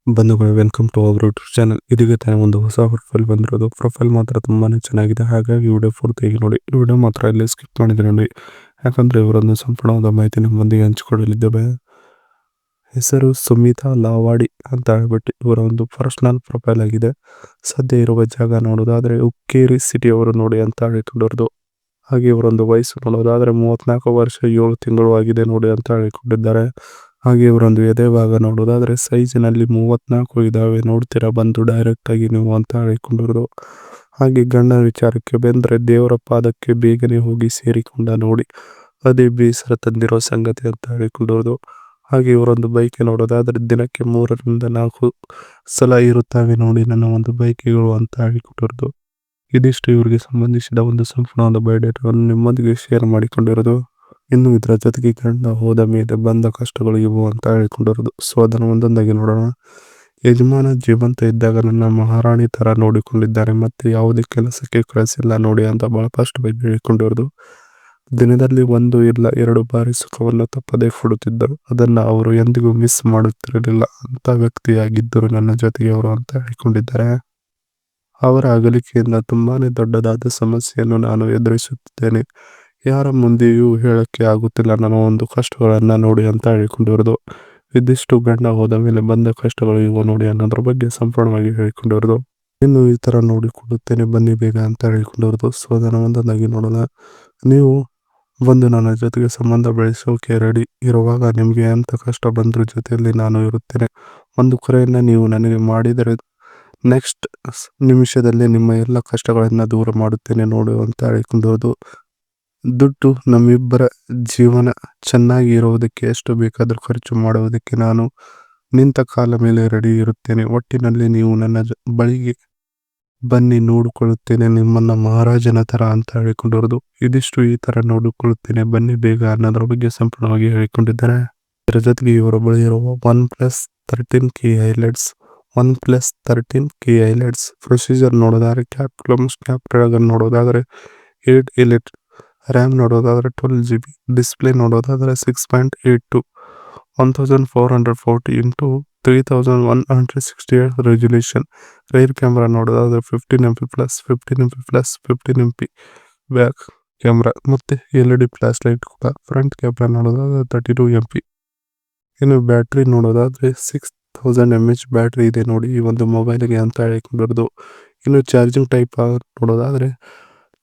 ಬಂಧುಗಳೇ, welcome to our YouTube channel. ಇದೀಗ ತಾನೇ ಒಂದು ಹೊಸ ಪ್ರೊಫೈಲ್ ಬಂದಿರೋದು. ಪ್ರೊಫೈಲ್ ಮಾತ್ರ ತುಂಬಾನೇ ಚೆನ್ನಾಗಿದೆ, ಹಾಗಾಗಿ ವಿಡಿಯೋ ಪೂರ್ತಿಯಾಗಿ ನೋಡಿ. ಈ ವಿಡಿಯೋ ಮಾತ್ರ ಇಲ್ಲಿ ಸ್ಕಿಪ್ ಮಾಡಿದ್ರೆ ನೋಡಿ, ಯಾಕಂದ್ರೆ ಇವರೊಂದು ಸಂಪೂರ್ಣವಾದ ಮಾಹಿತಿ ನಿಮ್ಮೊಂದಿಗೆ ಹಂಚಿಕೊಳ್ಳಲಿದ್ದೇವೆ. ಹೆಸರು ಸುಮಿತಾ ಲಾವಾಡಿ ಅಂತ ಹೇಳ್ಬಿಟ್ಟು ಇವರ ಒಂದು ಪರ್ಸನಲ್ ಪ್ರೊಫೈಲ್ ಆಗಿದೆ. ಸದ್ಯ ಇರುವ ಜಾಗ ನೋಡೋದಾದ್ರೆ ಉಕ್ಕೇರಿ ಸಿಟಿ ಅವರು ನೋಡಿ ಅಂತ ಹೇಳಿಕೊಂಡಿರೋದು. ಹಾಗೆ ಇವರೊಂದು ವಯಸ್ಸು ನೋಡೋದಾದ್ರೆ 34 ವರ್ಷ 7 ತಿಂಗಳು ಆಗಿದೆ ನೋಡಿ ಅಂತ ಹೇಳಿಕೊಂಡಿದ್ದಾರೆ. ಹಾಗೆ ಇವರೊಂದು ಎದೆ ಭಾಗ ನೋಡೋದಾದ್ರೆ ಸೈಜಿನಲ್ಲಿ 34 ಇದಾವೆ. ನೋಡ್ತೀರಾ ಬಂದು ಡೈರೆಕ್ಟ್ ಆಗಿ ನೀವು ಅಂತ ಹೇಳಿಕೊಂಡಿರೋದು. ಹಾಗೆ ಗಂಡನ ವಿಚಾರಕ್ಕೆ ಬಂದ್ರೆ ದೇವರ ಪಾದಕ್ಕೆ ಬೇಗನೆ ಹೋಗಿ ಸೇರಿಕೊಂಡ ನೋಡಿ, ಅದೇ ಬೇಸರ ತಂದಿರೋ ಸಂಗತಿ ಅಂತ ಹೇಳಿಕೊಂಡಿರೋದು. ಹಾಗೆ ಇವರೊಂದು ಬೈಕ್ ನೋಡೋದಾದ್ರೆ ದಿನಕ್ಕೆ 3 ರಿಂದ 4 ಸಲ ಇರುತ್ತವೆ ನೋಡಿ ನನ್ನ ಒಂದು ಬೈಕ್ಗಳು ಅಂತ ಹೇಳಿಕೊಂಡಿರೋದು. ಇದಿಷ್ಟು ಇವರಿಗೆ ಸಂಬಂಧಿಸಿದ ಒಂದು ಸಂಪೂರ್ಣವಾದ ಬಯೋಡೇಟಾವನ್ನು ನಿಮ್ಮೊಂದಿಗೆ ಶೇರ್ ಮಾಡಿಕೊಂಡಿರೋದು. ಇನ್ನು ಇದರ ಜೊತೆಗೆ ಗಂಡ ಹೋದ ಮೇಲೆ ಬಂದ ಕಷ್ಟಗಳು ಇವು ಅಂತ ಹೇಳಿಕೊಂಡಿರೋದು. ಸೊ ಅದನ್ನು ಒಂದೊಂದಾಗಿ ನೋಡೋಣ. ಯಜಮಾನ ಜೀವಂತ ಇದ್ದಾಗ ನನ್ನ ಮಹಾರಾಣಿ ತರ ನೋಡಿಕೊಂಡಿದ್ದಾರೆ, ಮತ್ತೆ ಯಾವುದೇ ಕೆಲಸಕ್ಕೆ ಕಳಿಸಿಲ್ಲ ನೋಡಿ ಅಂತ ಬಹಳ ಸ್ಪಷ್ಟವಾಗಿ ಹೇಳಿಕೊಂಡಿರೋದು. ದಿನದಲ್ಲಿ 1 ಇಲ್ಲ 2 ಬಾರಿ ಸುಖವನ್ನು ತಪ್ಪದೇ ಕೊಡುತ್ತಿದ್ದರು, ಅದನ್ನ ಅವರು ಎಂದಿಗೂ ಮಿಸ್ ಮಾಡುತ್ತಿರಲಿಲ್ಲ ಅಂತ ವ್ಯಕ್ತಿಯಾಗಿದ್ದರು ನನ್ನ ಜೊತೆಗೆ ಅವರು ಅಂತ ಹೇಳಿಕೊಂಡಿದ್ದಾರೆ. ಅವರ ಅಗಲಿಕೆಯಿಂದ ತುಂಬಾನೇ ದೊಡ್ಡದಾದ ಸಮಸ್ಯೆಯನ್ನು ನಾನು ಎದುರಿಸುತ್ತಿದ್ದೇನೆ. ಯಾರ ಮುಂದೆಯೂ ಹೇಳಕ್ಕೆ ಆಗುತ್ತಿಲ್ಲ ನನ್ನ ಒಂದು ಕಷ್ಟಗಳನ್ನ ನೋಡಿ ಅಂತ ಹೇಳಿಕೊಂಡಿರೋದು. ಇದಿಷ್ಟು ಗಂಡ ಹೋದ ಮೇಲೆ ಬಂದ ಕಷ್ಟಗಳು ಇವು ನೋಡಿ ಅನ್ನೋದ್ರ ಬಗ್ಗೆ ಸಂಪೂರ್ಣವಾಗಿ ಹೇಳಿಕೊಂಡಿರೋದು. ಇನ್ನು ಈ ತರ ನೋಡಿಕೊಳ್ಳುತ್ತೇನೆ ಬನ್ನಿ ಬೇಗ ಅಂತ ಹೇಳಿಕೊಂಡಿರೋದು. ಸೊ ಅದನ್ನು ಒಂದೊಂದಾಗಿ ನೋಡೋಣ. ನೀವು ಬಂದು ನನ್ನ ಜೊತೆಗೆ ಸಂಬಂಧ ಬೆಳೆಸೋಕೆ ರೆಡಿ ಇರುವಾಗ ನಿಮಗೆ ಎಂತ ಕಷ್ಟ ಬಂದ್ರ ಜೊತೆಯಲ್ಲಿ ನಾನು ಇರುತ್ತೇನೆ. ಒಂದು ಕರೆಯನ್ನ ನೀವು ನನಗೆ ಮಾಡಿದರೆ ನೆಕ್ಸ್ಟ್ ನಿಮಿಷದಲ್ಲಿ ನಿಮ್ಮ ಎಲ್ಲ ಕಷ್ಟಗಳನ್ನ ದೂರ ಮಾಡುತ್ತೇನೆ ನೋಡು ಅಂತ ಹೇಳಿಕೊಂಡಿರೋದು. ದುಡ್ಡು ನಮ್ಮಿಬ್ಬರ ಜೀವನ ಚೆನ್ನಾಗಿ ಇರುವುದಕ್ಕೆ ಎಷ್ಟು ಬೇಕಾದರೂ ಖರ್ಚು ಮಾಡುವುದಕ್ಕೆ ನಾನು ನಿಂತ ಕಾಲ ಮೇಲೆ ರೆಡಿ ಇರುತ್ತೇನೆ. ಒಟ್ಟಿನಲ್ಲಿ ನೀವು ನನ್ನ ಬಳಿಗೆ ಬನ್ನಿ, ನೋಡಿಕೊಳ್ಳುತ್ತೇನೆ ನಿಮ್ಮನ್ನ ಮಹಾರಾಜನ ತರ ಅಂತ ಹೇಳಿಕೊಂಡಿರೋದು. ಇದಿಷ್ಟು ಈ ತರ ನೋಡಿಕೊಳ್ಳುತ್ತೇನೆ ಬನ್ನಿ ಬೇಗ ಅನ್ನೋದ್ರ ಬಗ್ಗೆ ಸಂಪೂರ್ಣವಾಗಿ ಹೇಳಿಕೊಂಡಿದ್ದಾರೆ. ಇದರ ಜೊತೆಗೆ ಇವರ ಬಳಿ ಇರುವ OnePlus 13K highlights, OnePlus 13K highlights procedure ನೋಡೋದಾದ್ರೆ ಕ್ಯಾಪ್ ನೋಡೋದಾದ್ರೆ 8 ರ್ಯಾಮ್ ನೋಡೋದಾದ್ರೆ 12GB, ಡಿಸ್ಪ್ಲೇ ನೋಡೋದಾದ್ರೆ 6.82 1440x3168 ರೆಸಲ್ಯೂಷನ್. ರೈರ್ ಕ್ಯಾಮ್ರಾ ನೋಡೋದಾದ್ರೆ 15MP+, ಬ್ಯಾಕ್ ಕ್ಯಾಮ್ರಾ ಮತ್ತೆ LED ಫ್ಲಾಶ್ ಲೈಟ್ ಕೂಡ. ಫ್ರಂಟ್ ಕ್ಯಾಮ್ರಾ ನೋಡೋದಾದ್ರೆ 32MP. ಇನ್ನು ಬ್ಯಾಟ್ರಿ ನೋಡೋದಾದ್ರೆ 6000 mAh ಬ್ಯಾಟ್ರಿ ಇದೆ ನೋಡಿ ಈ ಒಂದು ಮೊಬೈಲ್ಗೆ ಅಂತ ಹೇಳಿಕೊಂಡಿರೋದು. ಇನ್ನು ಚಾರ್ಜಿಂಗ್ ಟೈಪ್ ನೋಡೋದಾದ್ರೆ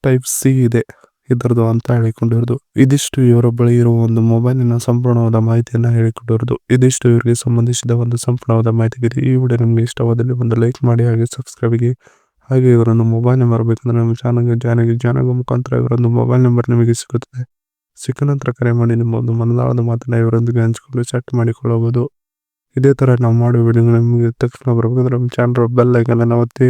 ಟೈಪ್ ಸಿ ಇದೆ ಇದರದು ಅಂತ ಹೇಳಿಕೊಂಡಿರೋದು. ಇದಿಷ್ಟು ಇವರ ಬಳಿ ಇರುವ ಒಂದು ಮೊಬೈಲಿನ ಸಂಪೂರ್ಣವಾದ ಮಾಹಿತಿಯನ್ನ ಹೇಳಿಕೊಂಡಿರೋದು. ಇದಿಷ್ಟು ಇವರಿಗೆ ಸಂಬಂಧಿಸಿದ ಒಂದು ಸಂಪೂರ್ಣವಾದ ಮಾಹಿತಿ. ಈ ವಿಡಿಯೋ ನಿಮಗೆ ಇಷ್ಟವಾದಲ್ಲಿ ಒಂದು ಲೈಕ್ ಮಾಡಿ, ಹಾಗೆ ಸಬ್ಸ್ಕ್ರೈಬ್ ಆಗಿ. ಹಾಗೆ ಇವರೊಂದು ಮೊಬೈಲ್ ನಂಬರ್ ಬೇಕಂದ್ರೆ ನಮ್ಮ ಚಾನಲ್ಗೆ ಮುಖಾಂತರ ಇವರೊಂದು ಮೊಬೈಲ್ ನಂಬರ್ ನಿಮಗೆ ಸಿಗುತ್ತದೆ. ಸಿಕ್ಕ ನಂತರ ಕರೆ ಮಾಡಿ ನಿಮ್ಮ ಒಂದು ಮನದಾಳದ ಮಾತನ್ನ ಇವರೊಂದಿಗೆ ಹಂಚಿಕೊಂಡು ಚಾಟ್ ಮಾಡಿಕೊಳ್ಳಬಹುದು. ಇದೇ ತರ ನಾವು ಮಾಡೋ ವಿಡಿಯೋ ನಿಮಗೆ ತಕ್ಷಣ ಬರಬೇಕಂದ್ರೆ ನಮ್ಮ ಚಾನಲ್ ಬೆಲ್ ಐಕನ್ ಅನ್ನು ಒತ್ತಿ.